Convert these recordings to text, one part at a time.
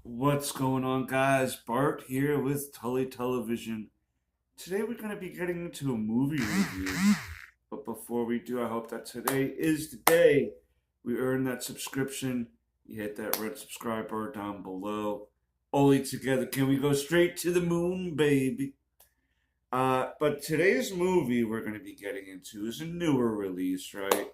What's going on, guys? Bart here with Tully Television. Today we're going to be getting into a movie review. But before we do, I hope that today is the day we earn that subscription. You hit that red subscribe bar down below. Only together can we go straight to the moon, baby. But today's movie we're going to be getting into is a newer release, right?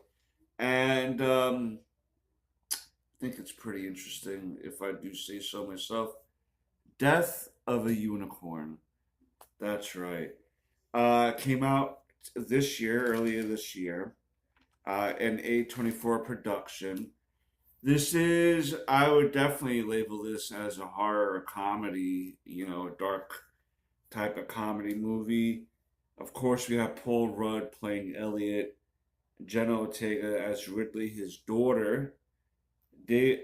And I think it's pretty interesting, if I do say so myself. Death of a Unicorn. That's right. Came out this year, earlier this year, an A24 production. This is, I would definitely label this as a horror comedy, a dark type of comedy movie. Of course, we have Paul Rudd playing Elliot, Jenna Ortega as Ridley, his daughter. They,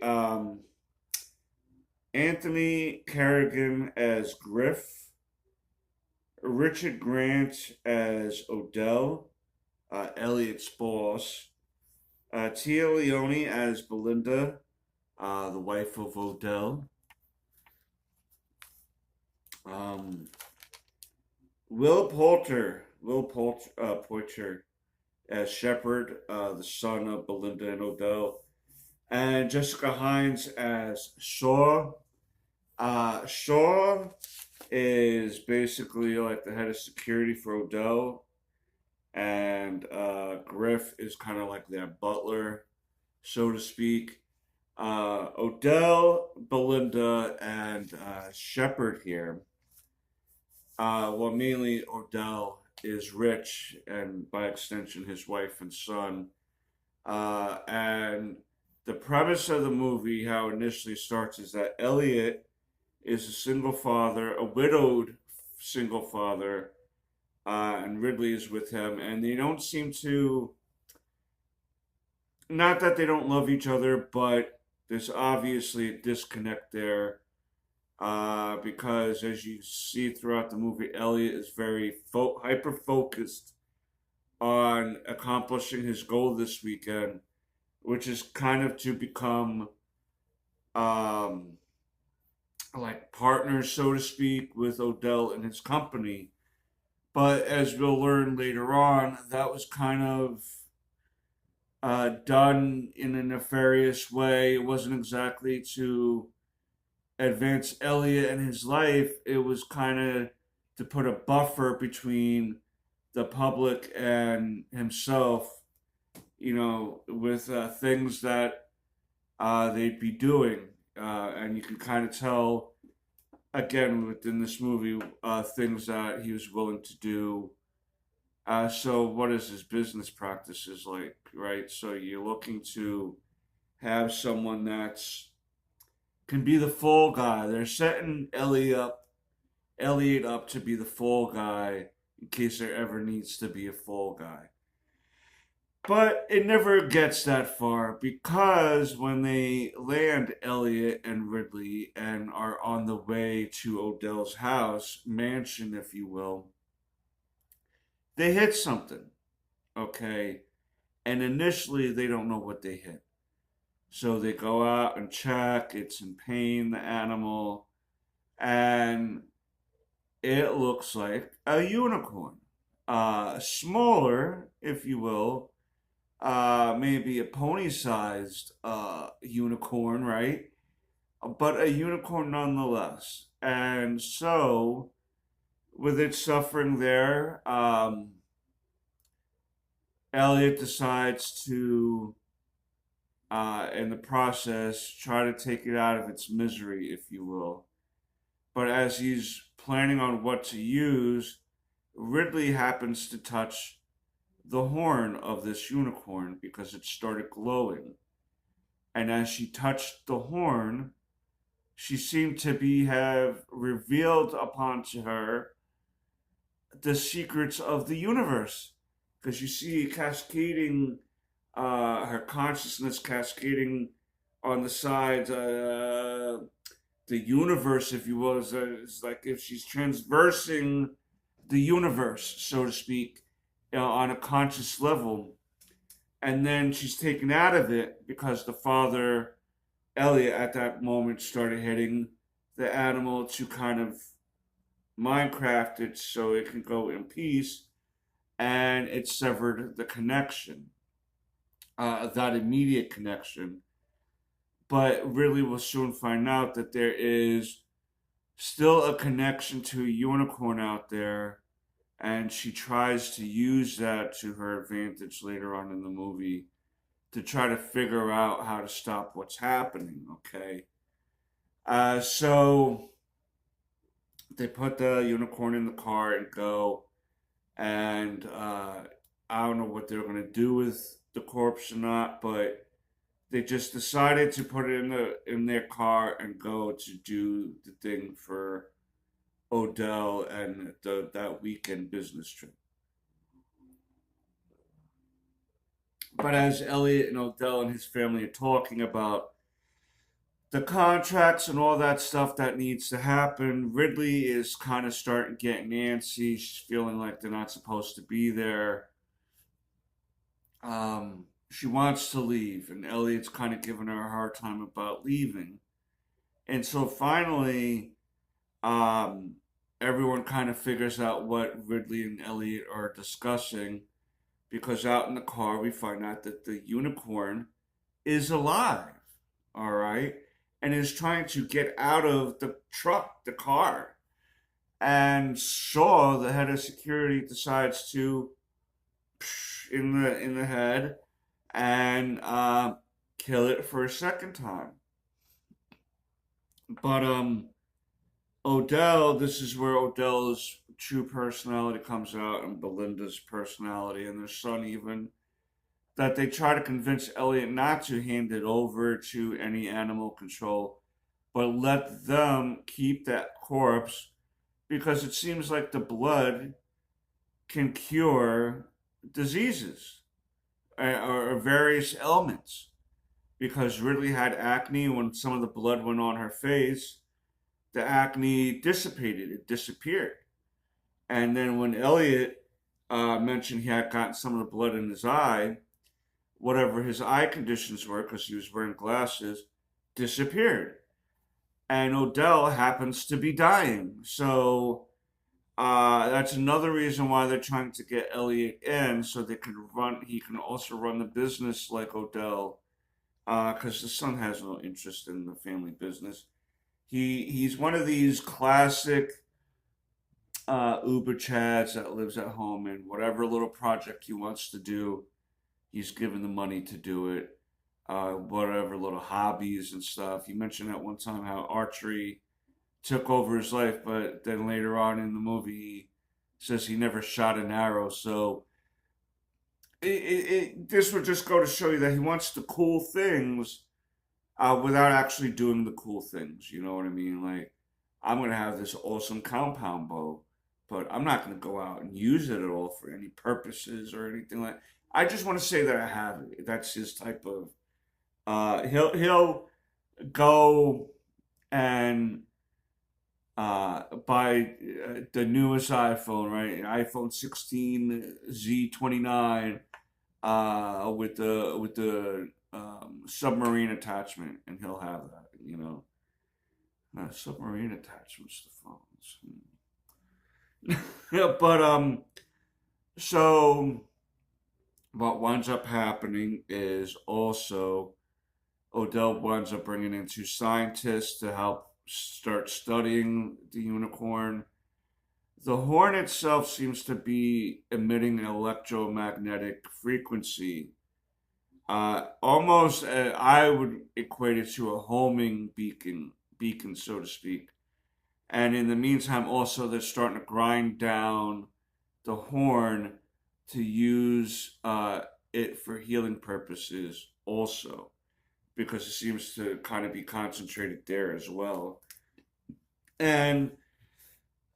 Anthony Carrigan as Griff, Richard Grant as Odell, Elliot's boss, Tia Leone as Belinda, the wife of Odell, um, Poiter as Shepard, the son of Belinda and Odell, and Jessica Hines as Shaw. Shaw is basically like the head of security for Odell, and Griff is kind of like their butler, so to speak. Odell, Belinda, and Shepard here. Well, mainly Odell is rich, and by extension, his wife and son. And the premise of the movie, how it initially starts, is that Elliot is a single father, a widowed single father, and Ridley is with him, and they don't seem to. Not that they don't love each other, but there's obviously a disconnect there. Because as you see throughout the movie, Elliot is very hyper focused on accomplishing his goal this weekend, which is kind of to become um, like partners, so to speak, with Odell and his company. But as we'll learn later on, that was kind of done in a nefarious way. It wasn't exactly to advance Elliot and his life, it was kind of to put a buffer between the public and himself, with things that they'd be doing. And you can kind of tell, again, within this movie, things that he was willing to do. So, what is his business practices like, right? So, you're looking to have someone that's can be the fall guy. They're setting Elliot up to be the fall guy in case there ever needs to be a fall guy. But it never gets that far because when they land Elliot and Ridley and are on the way to Odell's house, mansion, if you will, they hit something, okay? And initially they don't know what they hit. So they go out and check, it's in pain, the animal, and it looks like a unicorn. Smaller, if you will, maybe a pony sized unicorn, right? But a unicorn nonetheless. And so, with it suffering there, Elliot decides to, in the process, try to take it out of its misery, if you will. But as he's planning on what to use, Ridley happens to touch the horn of this unicorn because it started glowing. And as she touched the horn, she seemed to be have revealed upon to her the secrets of the universe. Because you see cascading, her consciousness cascading on the sides, the universe, if you will, is like if she's transversing the universe, so to speak, on a conscious level. And then she's taken out of it because the father, Elliot, at that moment started hitting the animal to kind of Minecraft it so it can go in peace, and it severed the connection, that immediate connection. But really, we'll soon find out that there is still a connection to a unicorn out there, and she tries to use that to her advantage later on in the movie to try to figure out how to stop what's happening. Okay, so they put the unicorn in the car and go, and I don't know what they're gonna do with the corpse or not, but they just decided to put it in their car and go to do the thing for Odell and that weekend business trip. But as Elliot and Odell and his family are talking about the contracts and all that stuff that needs to happen, Ridley is kind of starting getting antsy. She's feeling like they're not supposed to be there. She wants to leave, and Elliot's kind of giving her a hard time about leaving. And so finally, um, everyone kind of figures out what Ridley and Elliot are discussing because out in the car we find out that the unicorn is alive, all right, and is trying to get out of the truck, the car. And Shaw, the head of security, decides to in the head and kill it for a second time. But Odell, this is where Odell's true personality comes out, and Belinda's personality, and their son even, that they try to convince Elliot not to hand it over to any animal control, but let them keep that corpse because it seems like the blood can cure diseases or various ailments. Because Ridley had acne when some of the blood went on her face, the acne dissipated, it disappeared. And then when Elliot mentioned he had gotten some of the blood in his eye, whatever his eye conditions were, because he was wearing glasses, disappeared. And Odell happens to be dying. So that's another reason why they're trying to get Elliot in so they can run. He can also run the business like Odell, because the son has no interest in the family business. He's one of these classic Uber chads that lives at home, and whatever little project he wants to do, he's given the money to do it. Whatever little hobbies and stuff. He mentioned at one time how archery took over his life, but then later on in the movie, he says he never shot an arrow. So this would just go to show you that he wants the cool things without actually doing the cool things. You know what I mean? Like, I'm going to have this awesome compound bow, but I'm not going to go out and use it at all for any purposes or anything like. I just want to say that I have it. That's his type of. He'll go and buy the newest iPhone, right? iPhone 16 Z29 with the submarine attachment, and he'll have that. You know, submarine attachments to phones. Yeah, but so what winds up happening is also Odell winds up bringing in two scientists to help start studying the unicorn. The horn itself seems to be emitting an electromagnetic frequency. Almost, I would equate it to a homing beacon, so to speak. And in the meantime, also they're starting to grind down the horn to use it for healing purposes, also, because it seems to kind of be concentrated there as well. And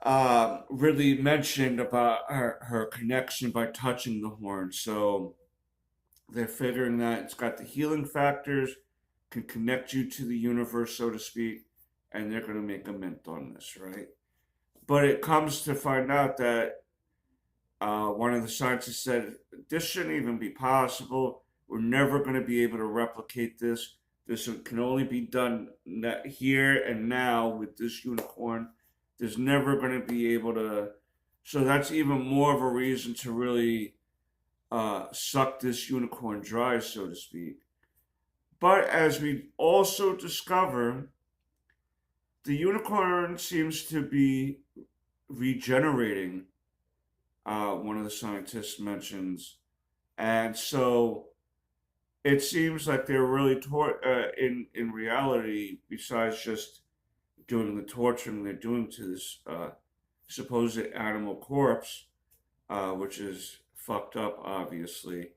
Ridley mentioned about her connection by touching the horn. So they're figuring that it's got the healing factors, can connect you to the universe, so to speak, and they're going to make a mint on this, right? But it comes to find out that one of the scientists said, this shouldn't even be possible. We're never going to be able to replicate this. This can only be done here and now with this unicorn. There's never going to be able to. So that's even more of a reason to really suck this unicorn dry, so to speak. But as we also discover, the unicorn seems to be regenerating, one of the scientists mentions. And so it seems like they're really in reality, besides just doing the torturing they're doing to this supposed animal corpse, which is fucked up, obviously.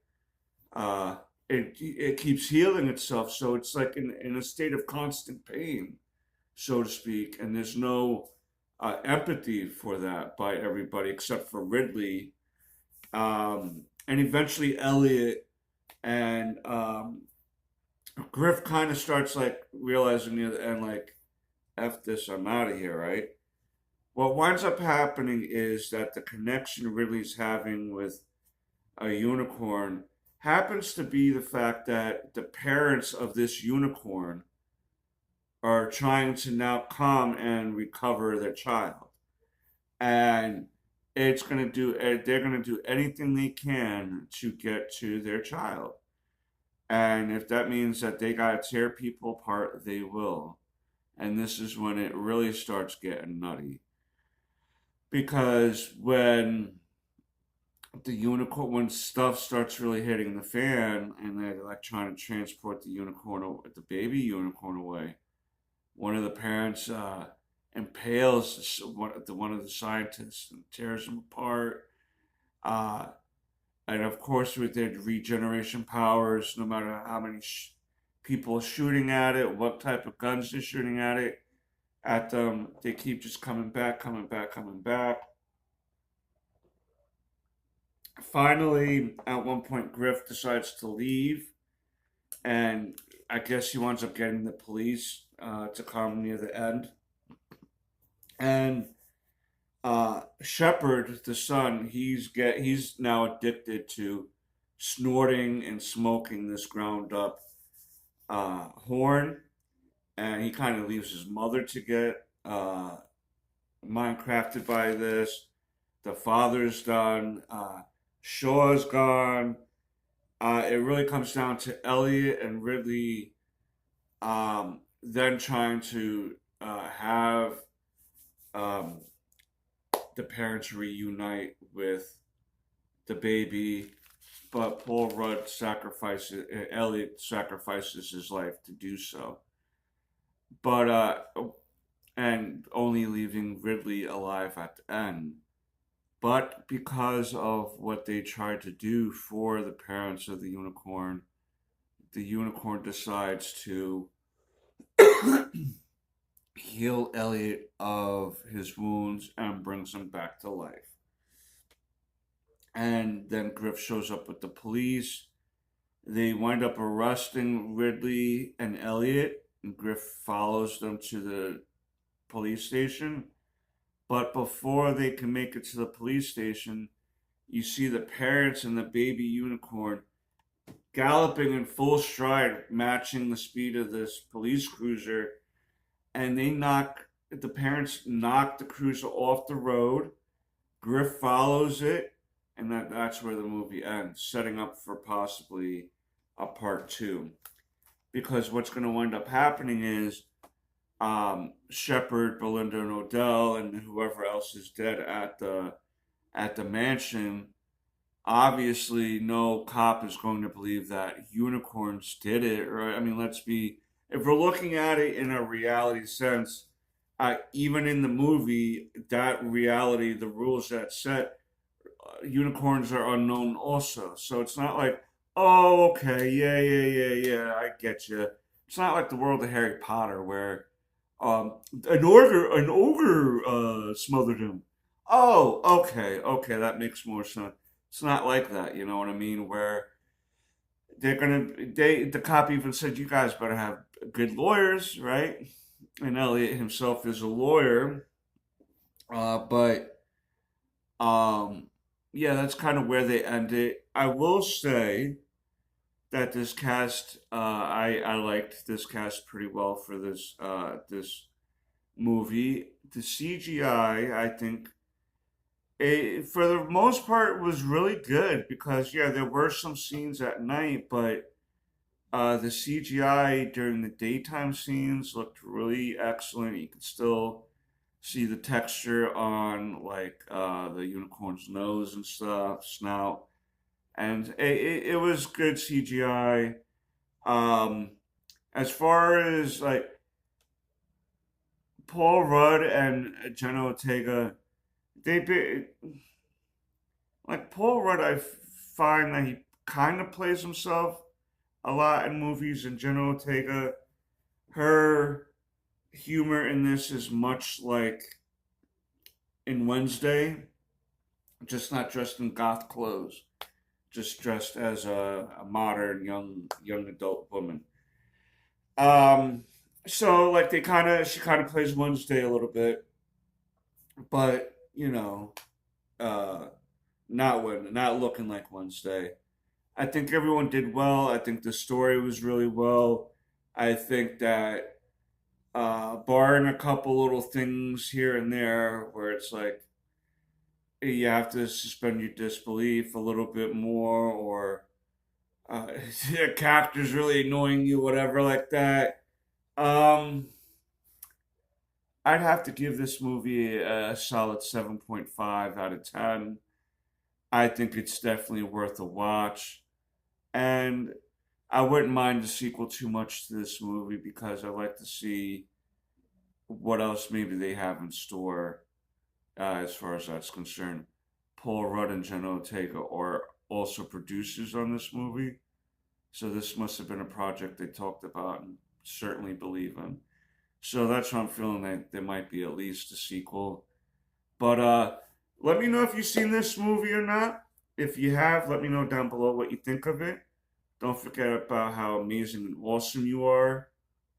Uh, it keeps healing itself, so it's like in a state of constant pain, so to speak, and there's no empathy for that by everybody except for Ridley, and eventually Elliot and Griff kind of starts like realizing near the end, like, F this, I'm out of here, right? What winds up happening is that the connection Ridley's having with a unicorn happens to be the fact that the parents of this unicorn are trying to now come and recover their child. And they're going to do anything they can to get to their child. And if that means that they got to tear people apart, they will. And this is when it really starts getting nutty. Because when stuff starts really hitting the fan and they're like trying to transport the baby unicorn away, one of the parents impales one of the scientists and tears him apart. Uh, and of course, with their regeneration powers, no matter how many people shooting at it, what type of guns they're shooting at them, they keep just coming back, coming back, coming back. Finally, at one point, Griff decides to leave, and I guess he winds up getting the police to come near the end. And Shepard, the son, he's now addicted to snorting and smoking this ground up horn, and he kind of leaves his mother to get Minecrafted by this. The father's done. Shaw's gone. It really comes down to Elliot and Ridley then trying to have um, the parents reunite with the baby, but Elliot sacrifices his life to do so. But and only leaving Ridley alive at the end. But because of what they tried to do for the parents of the unicorn decides to heal Elliot of his wounds and brings him back to life. And then Griff shows up with the police. They wind up arresting Ridley and Elliot, and Griff follows them to the police station. But before they can make it to the police station, you see the parents and the baby unicorn galloping in full stride, matching the speed of this police cruiser, and the parents knock the cruiser off the road. Griff follows it, and that's where the movie ends, setting up for possibly a part two. Because what's going to wind up happening is Shepard, Belinda, and Odell, and whoever else is dead at the mansion. Obviously, no cop is going to believe that unicorns did it, right? I mean, if we're looking at it in a reality sense, even in the movie, that reality, the rules that set, unicorns are unknown also. So it's not like, oh, okay, yeah, yeah, yeah, yeah, I get you. It's not like the world of Harry Potter where an ogre smothered him. Oh, okay, okay, that makes more sense. It's not like that, you know what I mean? Where the cop even said, you guys better have good lawyers, right? And Elliot himself is a lawyer, but yeah, that's kind of where they end it. I will say that this cast, I liked this cast pretty well for this movie. The CGI, I think, for the most part, was really good because yeah, there were some scenes at night, but the CGI during the daytime scenes looked really excellent. You could still see the texture on like the unicorn's nose and stuff, snout, and it was good CGI. Um, as far as like Paul Rudd and Jenna Ortega, they be like Paul Rudd. I find that he kind of plays himself a lot in movies, and Jenna Ortega, her humor in this is much like in Wednesday, just not dressed in goth clothes, just dressed as a modern young adult woman. Um, so like she kind of plays Wednesday a little bit, but uh, not looking like Wednesday. I think everyone did well. I think the story was really well. I think that barring a couple little things here and there where it's like you have to suspend your disbelief a little bit more, or the character's really annoying you, whatever, like that. Um, I'd have to give this movie a solid 7.5 out of 10. I think it's definitely worth a watch. And I wouldn't mind the sequel too much to this movie because I like to see what else maybe they have in store as far as that's concerned. Paul Rudd and Jenna Ortega are also producers on this movie, so this must have been a project they talked about and certainly believe in. So that's why I'm feeling that there might be at least a sequel. But let me know if you've seen this movie or not. If you have, let me know down below what you think of it. Don't forget about how amazing and awesome you are,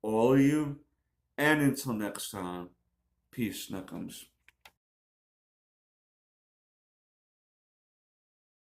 all of you. And until next time, peace, Nuckums.